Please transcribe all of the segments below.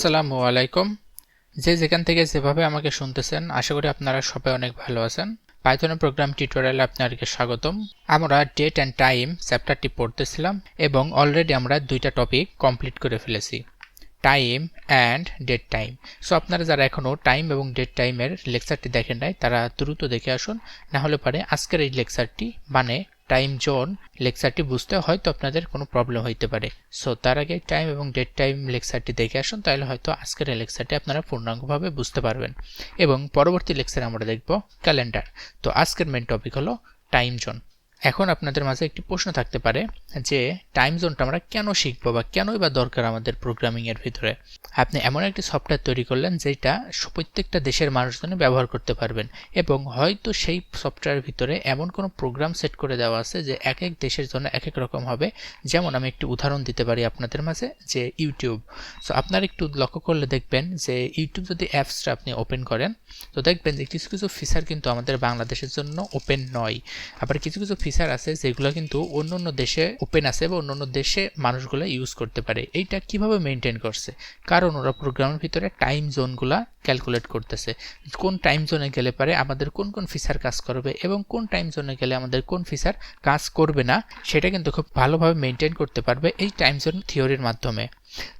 আসসালামু আলাইকুম। যে যেখান থেকে যেভাবে আমাকে শুনতেছেন আশা করি আপনারা সবাই অনেক ভালো আছেন। পাইথনের প্রোগ্রাম টিউটোরিয়ালে আপনাদেরকে স্বাগতম। আমরা ডেট অ্যান্ড টাইম চ্যাপ্টারটি পড়তেছিলাম এবং অলরেডি আমরা দুইটা টপিক কমপ্লিট করে ফেলেছি, time and date time. So আপনারা যারা এখনও টাইম এবং ডেট টাইমের লেকচারটি দেখেন নাই তারা দ্রুত দেখে আসুন, না হলে পারে আজকের এই লেকচারটি মানে টাইম জোন লেকচারটি বুঝতে হয়তো আপনাদের কোনো প্রবলেম হইতে পারে। সো তার আগে টাইম এবং ডেট টাইম লেকচারটি দেখে আসুন, তাহলে হয়তো আজকের এই লেকচারটি আপনারা পূর্ণাঙ্গভাবে বুঝতে পারবেন। এবং পরবর্তী লেকচারে আমরা দেখব ক্যালেন্ডার। তো আজকের মেন টপিক হলো টাইম জোন। এখন আপনাদের মাঝে একটি প্রশ্ন থাকতে পারে যে টাইম জোনটা আমরা কেন শিখবো বা কেনই বা দরকার আমাদের প্রোগ্রামিং এর ভিতরে। আপনি এমন একটি সফটওয়্যার তৈরি করলেন যেটা প্রত্যেকটা দেশের মানুষজন ব্যবহার করতে পারবেন এবং হয়তো সেই সফটওয়্যারের ভিতরে এমন কোনো প্রোগ্রাম সেট করে দেওয়া আছে যে এক এক দেশের জন্য এক এক রকম হবে। যেমন আমি একটি উদাহরণ দিতে পারি আপনাদের মাঝে, যে ইউটিউব। সো আপনারা একটু লক্ষ্য করলে দেখবেন যে ইউটিউব যদি অ্যাপসটা আপনি ওপেন করেন তো দেখবেন যে কিছু কিছু ফিচার কিন্তু আমাদের বাংলাদেশের জন্য ওপেন নয়, আবার কিছু কিছু ফিচার আছে যেগুলো কিন্তু অন্য দেশে ওপেন আছে বা অন্য দেশে মানুষগুলো ইউজ করতে পারে। এইটা কিভাবে মেনটেন করছে? কারণ ওরা প্রোগ্রামের ভিতরে টাইম জোনগুলা ক্যালকুলেট করতেছে, কোন টাইম জোনে গেলে পারে আমাদের কোন কোন ফিচার কাজ করবে এবং কোন টাইম জোনে গেলে আমাদের কোন ফিচার কাজ করবে না, সেটা কিন্তু খুব ভালোভাবে মেনটেন করতে পারবে এই টাইম জোন থিওরির মাধ্যমে।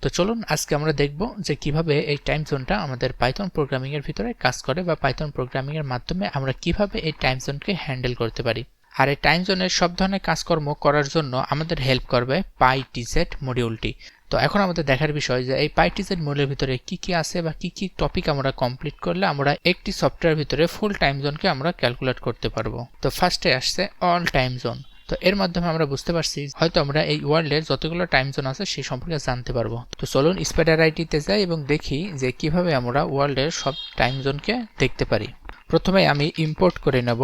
তো চলুন আজকে আমরা দেখব যে কিভাবে এই টাইম জোনটা আমাদের পাইথন প্রোগ্রামিং এর ভিতরে কাজ করে বা পাইথন প্রোগ্রামিং এর মাধ্যমে আমরা কিভাবে এই টাইম জোনকে হ্যান্ডেল করতে পারি। আর এই টাইম জোনের সব ধরনের কাজকর্ম করার জন্য আমাদের হেল্প করবে পাইটিজেড মডিউলটি। তো এখন আমাদের দেখার বিষয় যে এই পাইটিজেড মডিউলের ভিতরে কি কি আছে বা কি কি টপিক আমরা কমপ্লিট করলে আমরা একটি সফটওয়্যারের ভিতরে ফুল টাইম জোনকে আমরা ক্যালকুলেট করতে পারবো। তো ফার্স্টে আসছে অল টাইম জোন। তো এর মাধ্যমে আমরা বুঝতে পারছি হয়তো আমরা এই ওয়ার্ল্ডের যতগুলো টাইম জোন আছে সেই সম্পর্কে জানতে পারবো। তো চলুন স্পাইডার আইটিতে যাই এবং দেখি যে কিভাবে আমরা ওয়ার্ল্ডের সব টাইম জোনকে দেখতে পারি। প্রথমে আমি ইম্পোর্ট করে নেব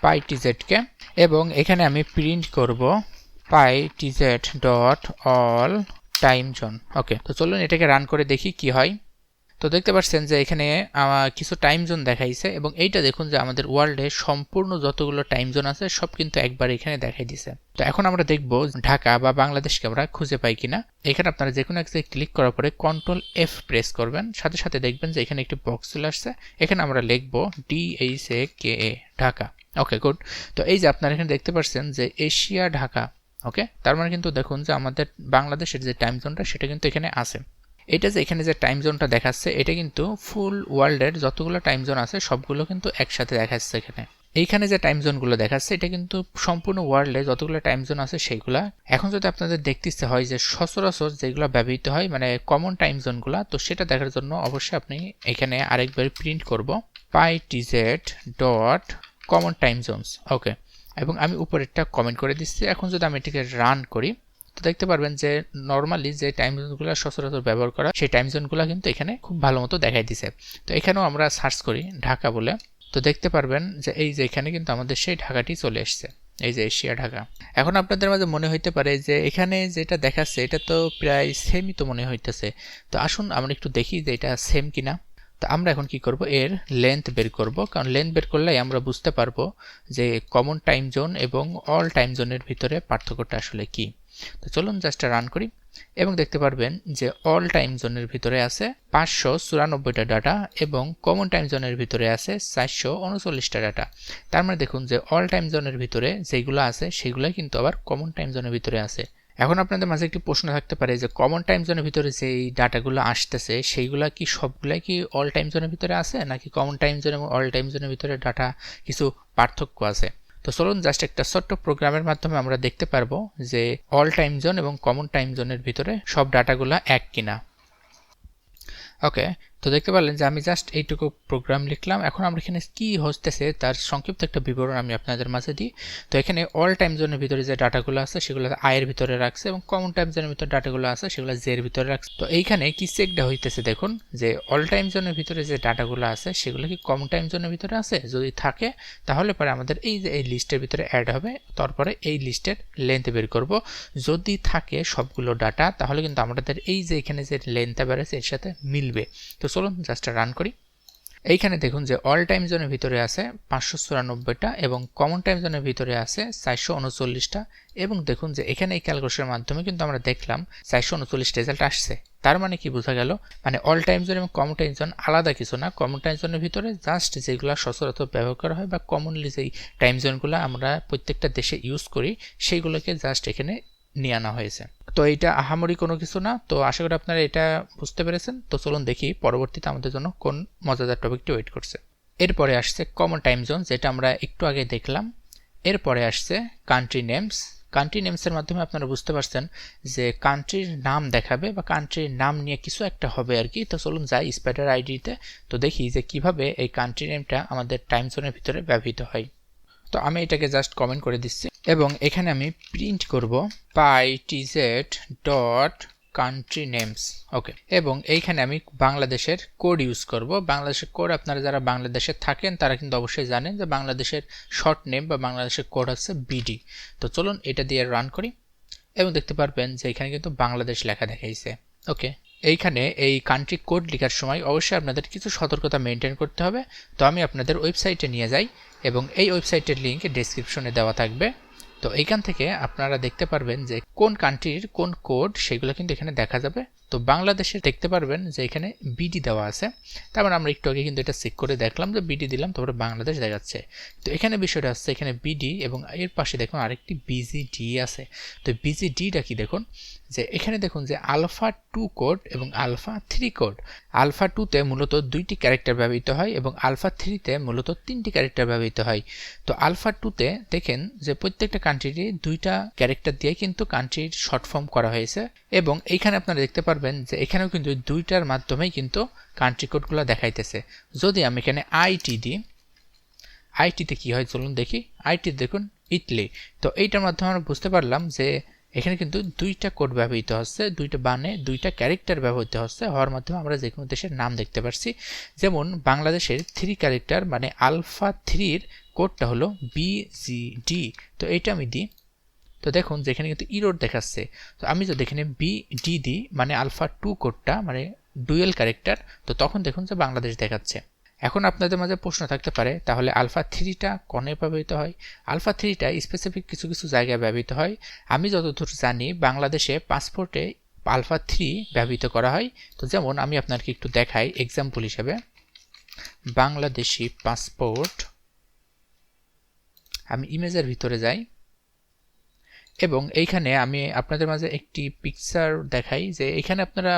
পাইটিজেডকে এবং এখানে আমি প্রিন্ট করব পাইটিজেড ডট অল টাইম জোন। ওকে, তো চলুন এটাকে রান করে দেখি কি হয়। তো দেখতে পাচ্ছেন যে এখানে কিছু টাইম জোন দেখাইছে এবং এইটা দেখুন যে আমাদের ওয়ার্ল্ডে সম্পূর্ণ যতগুলো টাইম জোন আছে সব কিন্তু একবার এখানে দেখাই দিছে। তো এখন আমরা দেখব ঢাকা বা বাংলাদেশকে আমরা খুঁজে পাই কিনা। এখানে আপনারা যে কোনো এক জায়গায় ক্লিক করার পরে কন্ট্রোল এফ প্রেস করবেন, সাথে সাথে দেখবেন যে এখানে একটি বক্স চলে আসছে। এখানে আমরা লিখব DHAKA ঢাকা। ওকে, গুড। তো এই যে আপনারা এখানে দেখতে পাচ্ছেন যে এশিয়া ঢাকা। ওকে, তার মানে কিন্তু দেখুন যে আমাদের বাংলাদেশের যে টাইম জোনটা সেটা কিন্তু এখানে আছে। এটা যে এখানে যে টাইম জোনটা দেখাচ্ছে এটা কিন্তু ফুল ওয়ার্ল্ডের যতগুলো টাইম জোন আছে সবগুলো কিন্তু একসাথে দেখাচ্ছে এখানে। এইখানে যে টাইম জোনগুলো দেখাচ্ছে এটা কিন্তু সম্পূর্ণ ওয়ার্ল্ডে যতগুলো টাইম জোন আছে সেইগুলা। এখন যদি আপনাদের দেখতে ইচ্ছে হয় যে সচরাচর যেগুলো ব্যবহৃত হয় মানে কমন টাইম জোনগুলো, তো সেটা দেখার জন্য অবশ্যই আপনি এখানে আরেকবার প্রিন্ট করব পাইটিজেড ডট কমন টাইম জোনস। ওকে, এবং আমি উপরেরটা কমেন্ট করে দিচ্ছি। এখন যদি আমি এটাকে রান করি তো দেখতে পারবেন যে নর্মালি যে টাইম জোনগুলো সচরাচর ব্যবহার করা সেই টাইম জোনগুলো কিন্তু এখানে খুব ভালো মতো দেখাই দিছে। তো এখানেও আমরা সার্চ করি ঢাকা বলে, তো দেখতে পারবেন যে এই যে এখানে কিন্তু আমাদের সেই ঢাকাটি চলে এসছে, এই যে এশিয়া ঢাকা। এখন আপনাদের মাঝে মনে হইতে পারে যে এখানে যেটা দেখাচ্ছে এটা তো প্রায় সেমই তো মনে হইতেছে। তো আসুন আমরা একটু দেখি যে এটা সেম কিনা। তো আমরা এখন কি করব, এর লেন্থ বের করব, কারণ লেন্থ বের করলেই আমরা বুঝতে পারবো যে কমন টাইম জোন এবং অল টাইম জোনের ভিতরে পার্থক্যটা আসলে কি। তো চলুন জাস্ট রান করি এবং দেখতে পারবেন যে অল টাইম জোনের ভিতরে আছে 594টা ডাটা এবং কমন টাইম জোনের ভিতরে আছে 439টা ডাটা। তার মানে দেখুন যে অল টাইম জোনের ভিতরে যেগুলো আছে সেগুলো কিন্তু আবার কমন টাইম জোনের ভিতরে আছে। এখন আপনাদের মাঝে একটি প্রশ্ন থাকতে পারে যে কমন টাইম জোনের ভিতরে যেই ডাটাগুলো আসতেছে সেইগুলা কি সবগুলাই কি অল টাইম জোনের ভিতরে আছে, নাকি কমন টাইম জোন এবং অল টাইম জোনের ভিতরে ডাটা কিছু পার্থক্য আছে? তো চলুন জাস্ট একটা ছোট্ট প্রোগ্রামের মাধ্যমে আমরা দেখতে পারবো যে অল টাইম জোন এবং কমন টাইম জোনের ভিতরে সব ডাটাগুলো এক কিনা। ওকে, তো দেখতে পারলেন যে আমি জাস্ট এইটুকু প্রোগ্রাম লিখলাম। এখন আমরা এখানে কি হচ্ছে তার সংক্ষিপ্ত একটা বিবরণ আমি আপনাদের মাঝে দিই। তো এখানে অল টাইম জোনের ভিতরে যে ডাটাগুলো আছে সেগুলো আয়ের ভিতরে রাখছে এবং কমন টাইম জোনের ভিতরে ডাটাগুলো আছে সেগুলো জের ভিতরে রাখছে। তো এইখানে কি চেকটা হইতেছে দেখুন যে অল টাইম জোনের ভিতরে যে ডাটাগুলো আছে সেগুলো কি কমন টাইম জোনের ভিতরে আছে, যদি থাকে তাহলে পরে আমাদের এই যে এই লিস্টের ভিতরে অ্যাড হবে, তারপরে এই লিস্টের লেন্থ বের করব। যদি থাকে সবগুলো ডাটা তাহলে কিন্তু আমাদের এই যে এখানে যে লেন্থটা বের আছে এর সাথে মিলবে। তো চলুন জাস্ট রান করি এইখানে দেখুন যে অল টাইম জোনের ভিতরে আছে 594টা এবং কমন টাইম জোনের ভিতরে আছে 439টা এবং দেখুন যে এখানে এই ক্যালকুলেশনের মাধ্যমে কিন্তু আমরা দেখলাম 439 রেজাল্ট আসছে। তার মানে কি বোঝা গেল, মানে অল টাইম জোন এবং কমন টাইম জোন আলাদা কিছু না। কমন টাইম জোনের ভিতরে জাস্ট যেগুলো সচরাচর ব্যবহার করা হয় বা কমনলি যেই টাইম জোনগুলো আমরা প্রত্যেকটা দেশে ইউজ করি সেইগুলোকে জাস্ট এখানে নিয়ে আনা হয়েছে। তো এইটা আহামরি কোনো কিছু না। তো আশা করি আপনারা এটা বুঝতে পেরেছেন। তো চলুন দেখি পরবর্তীতে আমাদের জন্য কোন মজাদার টপিকটি ওয়েট করছে। এরপরে আসছে কমন টাইম জোন, যেটা আমরা একটু আগে দেখলাম। এরপরে আসছে কান্ট্রি নেমস। কান্ট্রি নেমসের মাধ্যমে আপনারা বুঝতে পারছেন যে কান্ট্রির নাম দেখাবে বা কান্ট্রির নাম নিয়ে কিছু একটা হবে আর কি। তো চলুন যাই স্পাইডার আইডিতে, তো দেখি যে কিভাবে এই কান্ট্রি নেমটা আমাদের টাইম জোনের ভিতরে ব্যবহৃত হয়। তো আমি এটাকে জাস্ট কমেন্ট করে দিচ্ছি এবং এখানে আমি প্রিন্ট করব pytz.country names। ওকে, এবং এইখানে আমি বাংলাদেশের কোড ইউজ করব। বাংলাদেশের কোড আপনারা যারা বাংলাদেশে থাকেন তারা কিন্তু অবশ্যই জানেন যে বাংলাদেশের শর্ট নেম বা বাংলাদেশের কোড হচ্ছে বিডি। তো চলুন এটা দিয়ে রান করি এবং দেখতে পারবেন যে এখানে কিন্তু বাংলাদেশ লেখা দেখাইছে। ওকে, এইখানে এই কান্ট্রি কোড লেখার সময় অবশ্যই আপনাদের কিছু সতর্কতা মেনটেন করতে হবে। তো আমি আপনাদের ওয়েবসাইটে নিয়ে যাই এবং এই ওয়েবসাইটের লিঙ্ক ডেসক্রিপশনে দেওয়া থাকবে। তো এইখান থেকে আপনারা দেখতে পারবেন যে কোন কান্ট্রির কোন কোড সেগুলো কিন্তু এখানে দেখা যাবে। তো বাংলাদেশে দেখতে পারবেন যে এখানে বিডি দেওয়া আছে। তারপর আমরা একটু আগে কিন্তু এটা চেক করে দেখলাম যে বিডি দিলাম, তারপরে বাংলাদেশ দেখাচ্ছে। তো এখানে বিষয়টা হচ্ছে এখানে বিডি এবং এর পাশে দেখুন আরেকটি বিজিডি আছে। তো বিজিডিটা কি দেখুন যে এখানে দেখুন যে আলফা 2 কোড এবং আলফা 3 কোড। আলফা 2তে মূলত 2টি ক্যারেক্টার ব্যবহৃত হয় এবং আলফা 3তে মূলত 3টি ক্যারেক্টার ব্যবহৃত হয়। তো আলফা 2তে দেখেন যে প্রত্যেকটা কান্ট্রিরই 2টা ক্যারেক্টার দিয়ে কিন্তু কান্ট্রির শর্ট ফর্ম করা হয়েছে এবং এইখানে আপনারা দেখতে পারবেন যে এখানেও কিন্তু 2টার মাধ্যমেই কিন্তু কান্ট্রি কোডগুলো দেখাইতেছে। যদি আমি এখানে আইটি দিই, আইটিতে কি হয় চলুন দেখি। আইটি দেখুন ইটালি। তো এইটার মাধ্যমে আমরা বুঝতে পারলাম যে এখানে কিন্তু 2টা কোড ব্যবহৃত হচ্ছে, 2টা বানে 2টা ক্যারেক্টার ব্যবহৃত হচ্ছে, হওয়ার মাধ্যমে আমরা যে কোনো দেশের নাম দেখতে পারছি। যেমন বাংলাদেশের 3 ক্যারেক্টার মানে আলফা 3-র কোডটা হলো বিজিডি। তো এইটা আমি দিই, তো দেখুন যেখানে কিন্তু ইরোড দেখাচ্ছে। তো আমি যদি এখানে বিডি দিই মানে আলফা 2 কোডটা মানে ডুয়েল ক্যারেক্টার, তো তখন দেখুন যে বাংলাদেশ দেখাচ্ছে। এখন আপনাদের মাঝে প্রশ্ন থাকতে পারে তাহলে আলফা 3টা কোনে ব্যবহৃত হয়? আলফা 3টা স্পেসিফিক কিছু কিছু জায়গায় ব্যবহৃত হয়। আমি যতদূর জানি বাংলাদেশে পাসপোর্টে আলফা 3 ব্যবহৃত করা হয়। তো যেমন আমি আপনাকে একটু দেখাই এক্সাম্পল হিসেবে, বাংলাদেশি পাসপোর্ট, আমি ইমেজের ভিতরে যাই এবং এইখানে আমি আপনাদের মাঝে একটি পিকচার দেখাই যে এখানে আপনারা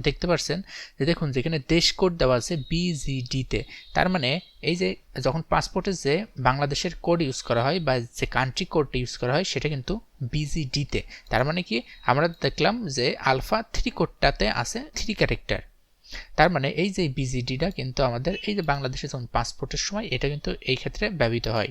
দেখতে পাচ্ছেন যে দেখুন যেখানে দেশ কোড দেওয়া আছে বিজিডিতে। তার মানে এই যে যখন পাসপোর্টে যে বাংলাদেশের কোড ইউজ করা হয় বা যে কান্ট্রি কোডটা ইউজ করা হয় সেটা কিন্তু বিজিডিতে। তার মানে কি আমরা দেখলাম যে আলফা 3 কোডটাতে আছে 3 ক্যারেক্টার। তার মানে এই যে বিজিডিটা কিন্তু আমাদের এই যে বাংলাদেশে যখন পাসপোর্টের সময় এটা কিন্তু এই ক্ষেত্রে ব্যবহৃত হয়।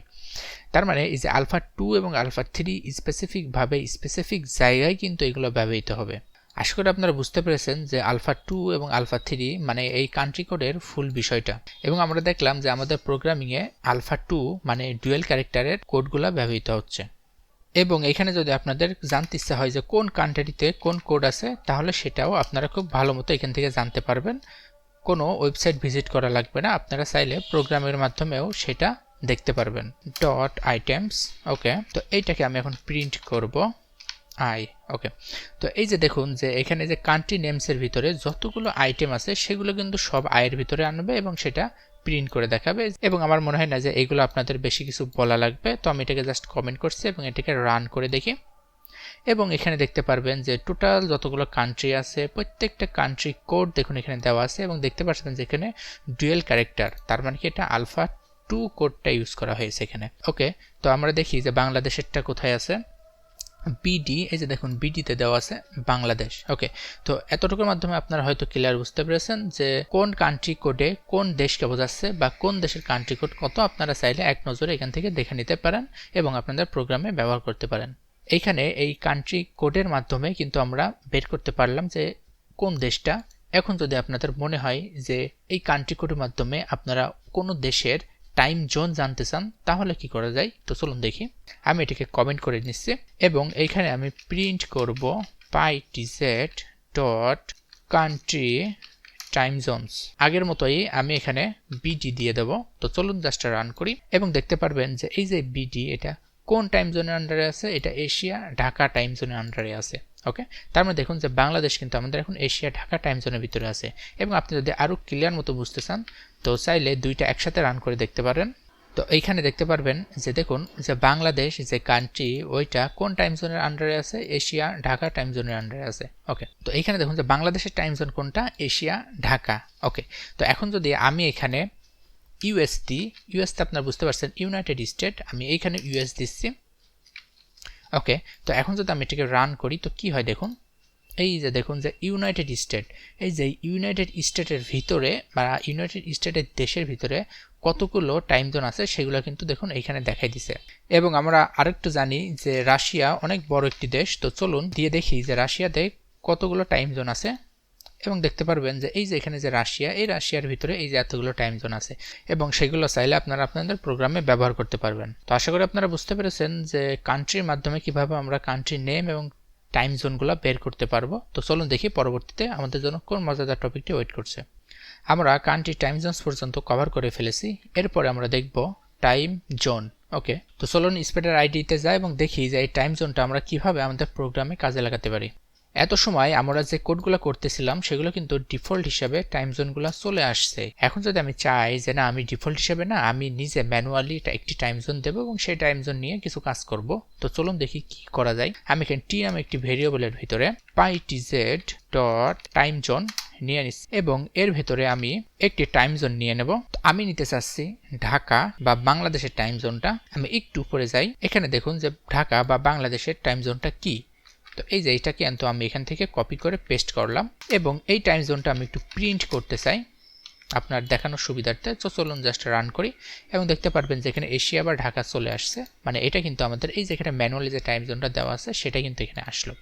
তার মানে এই যে আলফা 2 এবং আলফা 3 স্পেসিফিকভাবে স্পেসিফিক জায়গায় কিন্তু এগুলো ব্যবহৃত হবে। আশা করি আপনারা বুঝতে পেরেছেন যে আলফা 2 এবং আলফা 3 মানে এই কান্ট্রি কোডের ফুল বিষয়টা। এবং আমরা দেখলাম যে আমাদের প্রোগ্রামিংয়ে আলফা 2 মানে ডুয়েল ক্যারেক্টারের কোডগুলো ব্যবহৃত হচ্ছে। এবং এখানে যদি আপনাদের জানতে ইচ্ছা হয় যে কোন কান্ট্রিতে কোন কোড আছে তাহলে সেটাও আপনারা খুব ভালো মতো এখান থেকে জানতে পারবেন। কোনো ওয়েবসাইট ভিজিট করা লাগবে না, আপনারা চাইলে প্রোগ্রামের মাধ্যমেও সেটা দেখতে পারবেন। ডট আইটেমস, ওকে, তো এইটাকে আমি এখন প্রিন্ট করব আই। ওকে, তো এই যে দেখুন যে এখানে যে কান্ট্রি নেমসের ভিতরে যতগুলো আইটেম আছে সেগুলো কিন্তু সব আয়ের ভিতরে আনবে এবং সেটা প্রিন্ট করে দেখাবে। এবং আমার মনে হয় না যে এগুলো আপনাদের বেশি কিছু বলা লাগবে। তো আমি এটাকে জাস্ট কমেন্ট করছি এবং এটাকে রান করে দেখি এবং এখানে দেখতে পারবেন যে টোটাল যতগুলো কান্ট্রি আছে প্রত্যেকটা কান্ট্রি কোড দেখুন এখানে দেওয়া আছে এবং দেখতে পাচ্ছেন যে এখানে ডুয়েল ক্যারেক্টার, তার মানে কি এটা আলফা 2 কোডটা ইউজ করা হয়েছে এখানে। ওকে, তো আমরা দেখি যে বাংলাদেশেরটা কোথায় আছে, বিডি, এই যে দেখুন বিডিতে দেওয়া আছে বাংলাদেশ। ওকে, তো এতটুকুর মাধ্যমে আপনারা হয়তো ক্লিয়ার বুঝতে পেরেছেন যে কোন কান্ট্রি কোডে কোন দেশকে বোঝাচ্ছে বা কোন দেশের কান্ট্রি কোড কত আপনারা চাইলে এক নজরে এখান থেকে দেখে নিতে পারেন এবং আপনাদের প্রোগ্রামে ব্যবহার করতে পারেন। এইখানে এই কান্ট্রি কোডের মাধ্যমে কিন্তু আমরা বের করতে পারলাম যে কোন দেশটা। এখন যদি আপনাদের মনে হয় যে এই কান্ট্রি কোডের মাধ্যমে আপনারা কোনো দেশের টাইম জোন জানতে চান তাহলে কি করা যায়, তো চলুন দেখি। আমি এটাকে কমেন্ট করে নিচ্ছি এবং এইখানে আমি প্রিন্ট করব pytz.country টাইম জোনস। আগের মতোই আমি এখানে বিডি দিয়ে দেব। তো চলুন জাস্ট রান করি এবং দেখতে পারবেন যে এই যে বিডি এটা কোন টাইম জোনের আন্ডারে আছে, এটা এশিয়া ঢাকা টাইম জোনের আন্ডারে আছে। ওকে, তার মানে দেখুন যে বাংলাদেশ কিন্তু আমাদের এখন এশিয়া ঢাকা টাইম জোনের ভিতরে আছে। এবং আপনি যদি আরো ক্লিয়ার মতো বুঝতে চান তো চাইলে দুইটা একসাথে রান করে দেখতে পারেন। তো এইখানে দেখতে পারবেন যে দেখুন যে বাংলাদেশ যে কান্ট্রি ওইটা কোন টাইম জোনের আন্ডারে আছে, এশিয়া ঢাকা টাইম জোনের আন্ডারে আছে। ওকে, তো এইখানে দেখুন যে বাংলাদেশের টাইম জোন কোনটা, এশিয়া ঢাকা। ওকে, তো এখন যদি আমি এখানে ইউএসটি আপনারা বুঝতে পারছেন ইউনাইটেড স্টেট, আমি এইখানে ইউএস দিচ্ছি। ওকে, তো এখন যদি আমি এটাকে রান করি তো কি হয় দেখুন, এই যে দেখুন যে ইউনাইটেড স্টেট, এই যে ইউনাইটেড স্টেটের ভিতরে বা ইউনাইটেড স্টেটের দেশের ভিতরে কতগুলো টাইম জোন আছে সেগুলো কিন্তু দেখুন এইখানে দেখাই দিছে। এবং আমরা আরেকটু জানি যে রাশিয়া অনেক বড় একটি দেশ। তো চলুন দিয়ে দেখি যে রাশিয়াতে কতগুলো টাইম জোন আছে। এবং দেখতে পারবেন যে এই যে এখানে যে রাশিয়া, এই রাশিয়ার ভিতরে এই যে এতগুলো টাইম জোন আছে এবং সেগুলো চাইলে আপনারা আপনাদের প্রোগ্রামে ব্যবহার করতে পারবেন। তো আশা করি আপনারা বুঝতে পেরেছেন যে কান্ট্রির মাধ্যমে কিভাবে আমরা কান্ট্রি নেম এবং টাইম জোনগুলো বের করতে পারবো। তো চলুন দেখি পরবর্তীতে আমাদের জন্য কোন মজাদার টপিকটি ওয়েট করছে। আমরা কান্ট্রি টাইম জোনস পর্যন্ত কভার করে ফেলেছি, এরপরে আমরা দেখব টাইম জোন। ওকে, তো চলুন স্পেডার আইডিতে যাই এবং দেখি যে এই টাইম জোনটা আমরা কিভাবে আমাদের প্রোগ্রামে কাজে লাগাতে পারি। এত সময় আমরা যে কোডগুলো করতেছিলাম সেগুলো কিন্তু ডিফল্ট হিসাবে টাইম জোনগুলো চলে আসছে। এখন যদি আমি চাই যে না আমি ডিফল্ট হিসাবে না, আমি নিজে ম্যানুয়ালি একটি টাইম জোন দেবো এবং সেই টাইম জোন নিয়ে কিছু কাজ করব। তো চলুন দেখি কি করা যায়। আমি এখানে টি নামে একটি ভেরিয়েবলের ভিতরে pytz ডট টাইম জোন নিয়ে নিচ্ছি এবং এর ভেতরে আমি একটি টাইম জোন নিয়ে নেব। আমি নিতে চাচ্ছি ঢাকা বা বাংলাদেশের টাইম জোনটা। আমি একটু উপরে যাই, এখানে দেখুন যে ঢাকা বা বাংলাদেশের টাইম জোনটা কি। তো এই যে এইটাকে কিন্তু আমি এখান থেকে কপি করে পেস্ট করলাম এবং এই টাইম জোনটা আমি একটু প্রিন্ট করতে চাই আপনার দেখানোর সুবিধার্থে। তো চলুন জাস্ট রান করি এবং দেখতে পারবেন যে এখানে এশিয়া বা ঢাকা চলে আসছে। মানে এটা কিন্তু আমাদের এই যে এখানে ম্যানুয়ালি যে টাইম জোনটা দেওয়া আছে সেটা কিন্তু এখানে আসলো।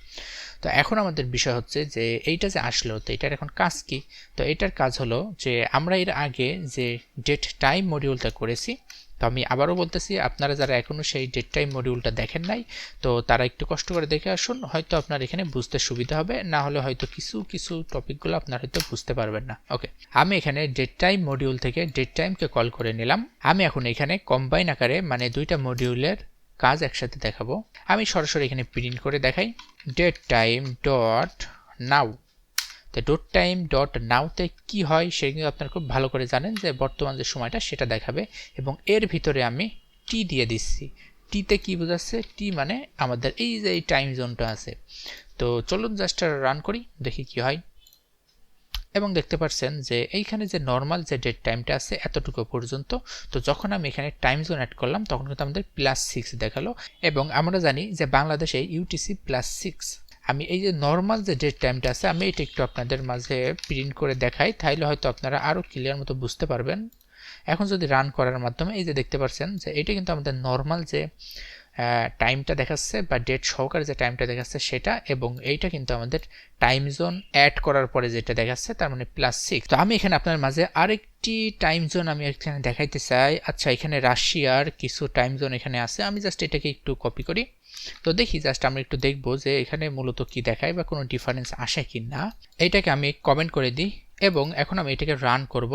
তো এখন আমাদের বিষয় হচ্ছে যে এইটা যে আসলো তো এটার এখন কাজ কি। তো এটার কাজ হলো যে আমরা এর আগে যে ডেট টাইম মডিউলটা করেছি, তো আমি আবারও বলতেছি আপনারা যারা এখনও সেই ডেট টাইম মডিউলটা দেখেন নাই তো তারা একটু কষ্ট করে দেখে আসুন, হয়তো আপনার এখানে বুঝতে সুবিধা হবে, না হলে হয়তো কিছু টপিকগুলো আপনারা হয়তো বুঝতে পারবেন না। ওকে, আমি এখানে ডেট টাইম মডিউল থেকে ডেট টাইমকে কল করে নিলাম। আমি এখন এখানে কম্বাইন আকারে মানে দুইটা মডিউলের কাজ একসাথে দেখাবো। আমি সরাসরি এখানে প্রিন্ট করে দেখাই ডেট টাইম ডট নাও। তো ডট টাইম ডট নাওতে কি হয় সেটা কিন্তু আপনারা খুব ভালো করে জানেন যে বর্তমান যে সময়টা সেটা দেখাবে এবং এর ভিতরে আমি টি দিয়ে দিচ্ছি। টিতে কি বোঝাচ্ছে, টি মানে আমাদের এই যে এই টাইম জোনটা আছে। তো চলুন জাস্ট রান করি দেখি কি হয়। এবং দেখতে পাচ্ছেন যে এইখানে যে নর্মাল যে ডেট টাইমটা আছে এতটুকু পর্যন্ত। তো যখন আমি এখানে টাইম জোন অ্যাড করলাম তখন কিন্তু আমাদের +6 দেখালো এবং আমরা জানি যে বাংলাদেশে ইউটিসি +6। আমি এই যে নর্মাল যে ডেট টাইমটা আছে আমি এটা একটু আপনাদের মাঝে প্রিন্ট করে দেখাই, তাহলে হয়তো আপনারা আরও ক্লিয়ার মতো বুঝতে পারবেন। এখন যদি রান করার মাধ্যমে এই যে দেখতে পাচ্ছেন যে এটা কিন্তু আমাদের নর্মাল যে টাইমটা দেখাচ্ছে বা ডেট সহকারে যে টাইমটা দেখাচ্ছে সেটা, এবং এইটা কিন্তু আমাদের টাইম জোন অ্যাড করার পরে যেটা দেখাচ্ছে তার মানে +6। তো আমি এখানে আপনার মাঝে আরেকটি টাইম জোন আমি এখানে দেখাইতে চাই। আচ্ছা, এখানে রাশিয়ার কিছু টাইম জোন এখানে আছে, আমি জাস্ট এটাকে একটু কপি করি। তো দেখি জাস্ট আমরা একটু দেখবো যে এখানে মূলত কি দেখায় বা কোনো ডিফারেন্স আসে কি না। এইটাকে আমি কমেন্ট করে দিই এবং এখন আমি এটাকে রান করব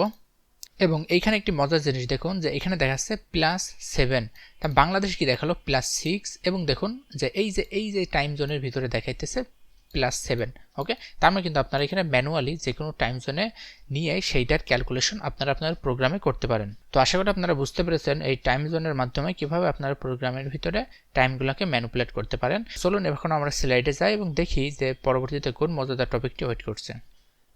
এবং এইখানে একটি মজার জিনিস দেখুন যে এখানে দেখাচ্ছে +7, তা বাংলাদেশ কি দেখালো +6 এবং দেখুন যে এই যে টাইম জোনের ভিতরে দেখাইতেছে +7। ওকে, তার মানে কিন্তু আপনারা এখানে ম্যানুয়ালি যে কোনো টাইম জোনে নিয়ে সেইটার ক্যালকুলেশন আপনারা আপনার প্রোগ্রামে করতে পারেন। তো আশা করি আপনারা বুঝতে পেরেছেন এই টাইম জোনের মাধ্যমে কিভাবে আপনার প্রোগ্রামের ভিতরে টাইমগুলোকে ম্যানিপুলেট করতে পারেন। চলুন এখন আমরা স্লাইডে যাই এবং দেখি যে পরবর্তীতে কোন মজাদার টপিকটি ওয়েট করছে।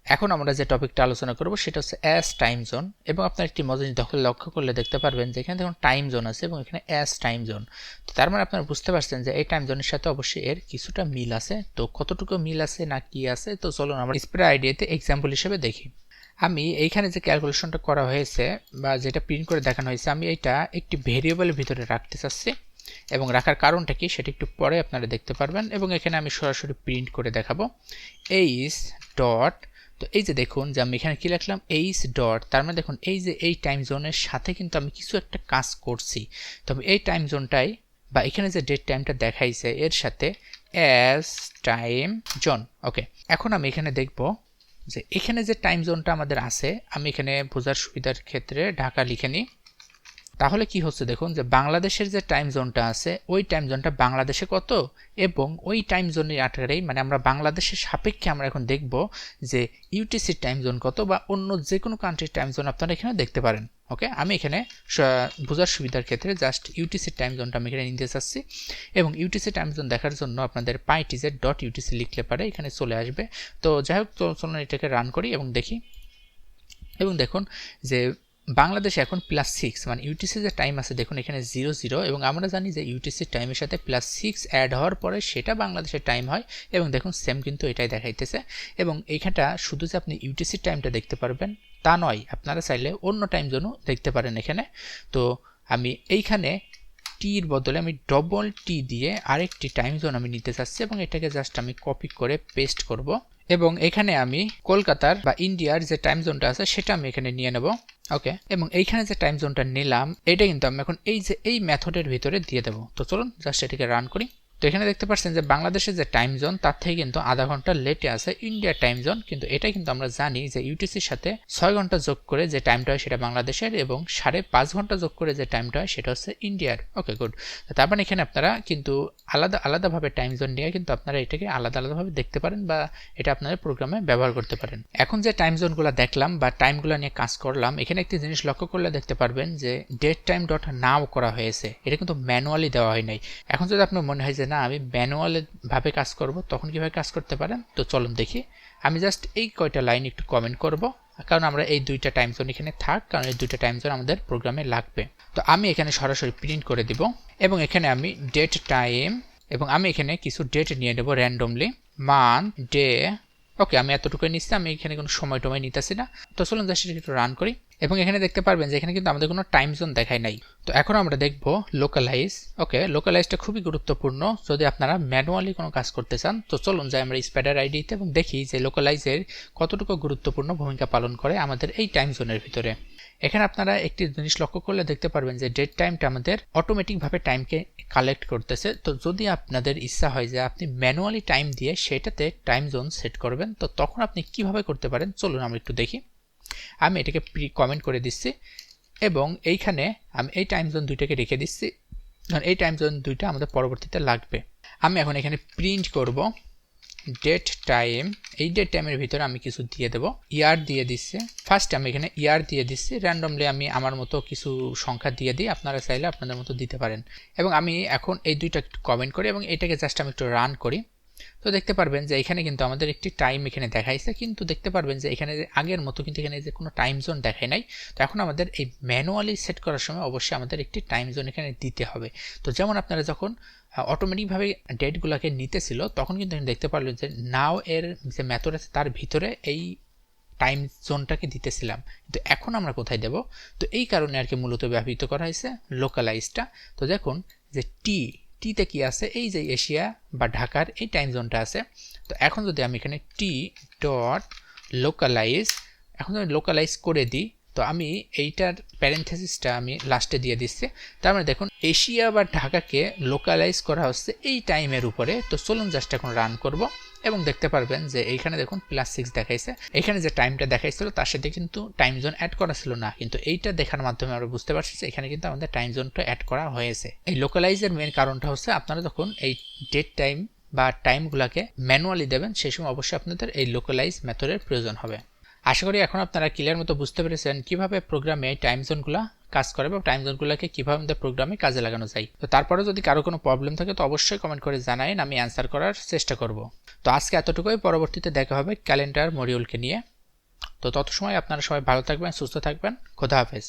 এখন আমরা যে টপিকটা আলোচনা করব সেটা হচ্ছে অ্যাস টাইম জোন। এবং আপনার একটি মজার জিনিস লক্ষ্য করলে দেখতে পারবেন যে এখানে দেখুন টাইম জোন আছে এবং এখানে অ্যাস টাইম জোন। তো তার মানে আপনারা বুঝতে পারছেন যে এই টাইম জোনের সাথে অবশ্যই এর কিছুটা মিল আছে। তো কতটুকু মিল আছে না কি আছে, তো চলুন আমরা স্প্রেড আইডিয়াতে এক্সাম্পল হিসেবে দেখি। আমি এইখানে যে ক্যালকুলেশনটা করা হয়েছে বা যেটা প্রিন্ট করে দেখানো হয়েছে আমি এটা একটি ভেরিয়েবলের ভিতরে রাখতে চাচ্ছি এবং রাখার কারণটা কি সেটা একটু পরে আপনারা দেখতে পারবেন। এবং এখানে আমি সরাসরি প্রিন্ট করে দেখাবো এইচ ডট। তো এই যে দেখুন যে আমি এখানে কি লিখলাম এইচ ডট, তার মানে দেখুন এই যে এই টাইম জোনের সাথে কিন্তু আমি কিছু একটা কাজ করছি। তবে এই টাইম জোনটাই বা এখানে যে ডেট টাইমটা দেখাইছে এর সাথে অ্যাস টাইম জোন। ওকে, এখন আমি এখানে দেখব যে এখানে যে টাইম জোনটা আমাদের আছে, আমি এখানে বোঝার সুবিধার ক্ষেত্রে ঢাকা লিখে নিই। তাহলে কি হচ্ছে দেখুন, যে বাংলাদেশের যে টাইম জোনটা আছে ওই টাইম জোনটা বাংলাদেশে কত, এবং ওই টাইম জোনের আকারেই মানে আমরা বাংলাদেশের সাপেক্ষে আমরা এখন দেখব যে ইউটিসি টাইম জোন কত, বা অন্য যে কোনো কান্ট্রির টাইম জোন আপনারা এখানে দেখতে পারেন। ওকে, আমি এখানে বোঝার সুবিধার ক্ষেত্রে জাস্ট ইউটিসি টাইম জোনটা আমি এখানে নিতে চাচ্ছি, এবং ইউটিসি টাইম জোন দেখার জন্য আপনাদের pytz.utc লিখলে পারে এখানে চলে আসবে। তো যাই হোক, চলুন এটাকে রান করি এবং দেখি। এবং দেখুন যে বাংলাদেশে এখন +6, মানে ইউটিসি যে টাইম আছে দেখুন এখানে 00, এবং আমরা জানি যে ইউটিসি টাইমের সাথে +6 অ্যাড হওয়ার পরে সেটা বাংলাদেশের টাইম হয়, এবং দেখুন সেম কিন্তু এটাই দেখাইতেছে। এবং এইখানটা শুধু যে আপনি ইউটিসি টাইমটা দেখতে পারবেন তা নয়, আপনারা চাইলে অন্য টাইম জোনও দেখতে পারেন এখানে। তো আমি এইখানে টির বদলে আমি টি দিয়ে আরেকটি টাইম জোন আমি নিতে চাচ্ছি, এবং এটাকে জাস্ট আমি কপি করে পেস্ট করব, এবং এখানে আমি কলকাতার বা ইন্ডিয়ার যে টাইম জোনটা আছে সেটা আমি এখানে নিয়ে নেব। ওকে, এবং এইখানে যে টাইম জোনটা নিলাম এটা কিন্তু আমি এখন এই মেথডের ভিতরে দিয়ে দেবো। তো চলুন জাস্ট এটাকে রান করি। তো এখানে দেখতে পাচ্ছেন যে বাংলাদেশের যে টাইম জোন তার থেকে কিন্তু আধা ঘন্টা লেটে আছে ইন্ডিয়ার টাইম জোন, কিন্তু এটা কিন্তু আমরা জানি যে ইউটিসির সাথে 6 ঘন্টা যোগ করে যে টাইমটা হয় সেটা বাংলাদেশের, এবং 5.5 ঘন্টা যোগ করে যে টাইমটা হয় সেটা হচ্ছে ইন্ডিয়ার। ওকে, গুড। তার মানে এখানে আপনারা কিন্তু আলাদাভাবে টাইম জোন নিয়ে কিন্তু আপনারা এটাকে আলাদাভাবে দেখতে পারেন, বা এটা আপনাদের প্রোগ্রামে ব্যবহার করতে পারেন। এখন যে টাইম জোনগুলো দেখলাম বা টাইমগুলো নিয়ে কাজ করলাম, এখানে একটি জিনিস লক্ষ্য করলে দেখতে পারবেন যে ডেট টাইম ডট নাও করা হয়েছে, এটা কিন্তু ম্যানুয়ালি দেওয়া হয় নাই। এখন যদি আপনার মনে হয় যে না আমি ম্যানুয়ালি ভাবে কাজ করব, তখন কিভাবে কাজ করতে পারেন, তো চলুন দেখি। আমি জাস্ট এই কয়টা লাইন একটু কমেন্ট করব, কারণ আমরা এই দুইটা টাইম জোন এখানে থাক, কারণ এই দুইটা টাইম জোন আমাদের প্রোগ্রামে লাগবে। তো আমি এখানে সরাসরি প্রিন্ট করে দিব, এবং এখানে আমি ডেট টাইম, এবং আমি এখানে কিছু ডেট নিয়ে নেব র্যান্ডমলি, মান্থ, ডে। ওকে, আমি এতটুকুই নিচ্ছি, আমি এখানে কোনো সময় টময় নিতেছি না। তো চলুন জাস্ট একটু রান করি, এবং এখানে দেখতে পারবেন যে এখানে কিন্তু আমাদের কোনো টাইম জোন দেখায় নাই। তো এখন আমরা দেখব লোকালাইজ। ওকে, লোকালাইজটা খুবই গুরুত্বপূর্ণ যদি আপনারা ম্যানুয়ালি কোনো কাজ করতে চান। তো চলুন যাই আমরা স্পাইডার আইডিতে এবং দেখি যে লোকালাইজের কতটুকু গুরুত্বপূর্ণ ভূমিকা পালন করে আমাদের এই টাইম জোনের ভিতরে। এখানে আপনারা একটি জিনিস লক্ষ্য করলে দেখতে পারবেন যে ডেট টাইমটা আমাদের অটোমেটিকভাবে টাইমকে কালেক্ট করতেছে। তো যদি আপনাদের ইচ্ছা হয় যে আপনি ম্যানুয়ালি টাইম দিয়ে সেটাতে টাইম জোন সেট করবেন, তো তখন আপনি কিভাবে করতে পারেন চলুন আমরা একটু দেখি। আমি এটাকে কমেন্ট করে দিচ্ছি, এবং এইখানে আমি এই টাইম জোন দুইটাকে রেখে দিচ্ছি, কারণ এই টাইম জোন দুইটা আমাদের পরবর্তীতে লাগবে। আমি এখন এখানে প্রিন্ট করব ডেট টাইম। এই ডেট টাইমের ভিতরে আমি কিছু দিয়ে দেবো, ইয়ার দিয়ে দিচ্ছে। ফার্স্ট আমি এখানে ইয়ার দিয়ে দিচ্ছি, র্যান্ডমলি আমি আমার মতো কিছু সংখ্যা দিয়ে দিই, আপনারা চাইলে আপনাদের মতো দিতে পারেন। এবং আমি এখন এই দুইটা একটু কমেন্ট করি, এবং এটাকে জাস্ট আমি একটু রান করি। তো দেখতে পারবেন যে এখানে কিন্তু আমাদের একটি টাইম এখানে দেখাইছে, কিন্তু দেখতে পারবেন যে এখানে আগের মতো কিন্তু এখানে যে কোনো টাইম জোন দেখায় নাই। তো এখন আমাদের এই ম্যানুয়ালি সেট করার সময় অবশ্যই আমাদের একটি টাইম জোন এখানে দিতে হবে। তো যেমন আপনারা যখন অটোমেটিকভাবে ডেটগুলোকে নিতেছিল তখন কিন্তু দেখতে পারলেন যে নাও এর যে মেথড আছে তার ভিতরে এই টাইম জোনটাকে দিতেছিলাম, কিন্তু এখন আমরা কোথায় দেব? তো এই কারণে আর কি মূলত ব্যবহৃত করা হয়েছে লোকালাইজটা। তো দেখুন যে টিতে কি আছে, এই যে এশিয়া বা ঢাকার এই টাইম জোনটা আছে। তো এখন যদি আমি এখানে টি ডট লোকালাইজ, এখন যদি লোকালাইজ করে দিই, তো আমি এইটার প্যারেন্থেসিসটা আমি লাস্টে দিয়ে দিচ্ছি। তার মানে দেখুন এশিয়া বা ঢাকাকে লোকালাইজ করা হচ্ছে এই টাইমের উপরে। তো চলুন জাস্ট এখন রান করব, এবং দেখতে পারবেন যে এইখানে দেখুন +6 দেখাইছে। এখানে যে টাইমটা দেখাইছিল তার সাথে কিন্তু টাইম জোন অ্যাড করা ছিল না, কিন্তু এইটা দেখার মাধ্যমে আমরা বুঝতে পারছি যে এখানে কিন্তু আমাদের টাইম জোনটা অ্যাড করা হয়েছে। এই লোকালাইজের মেন কারণটা হচ্ছে আপনারা যখন এই ডেট টাইম বা টাইমগুলোকে ম্যানুয়ালি দেবেন সেই সময় অবশ্যই আপনাদের এই লোকালাইজ মেথডের প্রয়োজন হবে। আশা করি এখন আপনারা ক্লিয়ার মতো বুঝতে পেরেছেন কিভাবে প্রোগ্রামে টাইম জোনগুলো কাজ করে বা টাইম জোনগুলোকে কিভাবে আমাদের প্রোগ্রামে কাজে লাগানো যায়। তো তারপরে যদি কারো কোনো প্রবলেম থাকে তো অবশ্যই কমেন্ট করে জানাবেন, আমি অ্যান্সার করার চেষ্টা করব। তো আজকে এতটুকুই, পরবর্তীতে দেখা হবে ক্যালেন্ডার মডিউলকে নিয়ে। তো তত সময় আপনারা সবাই ভালো থাকবেন, সুস্থ থাকবেন, খোদা হাফেজ।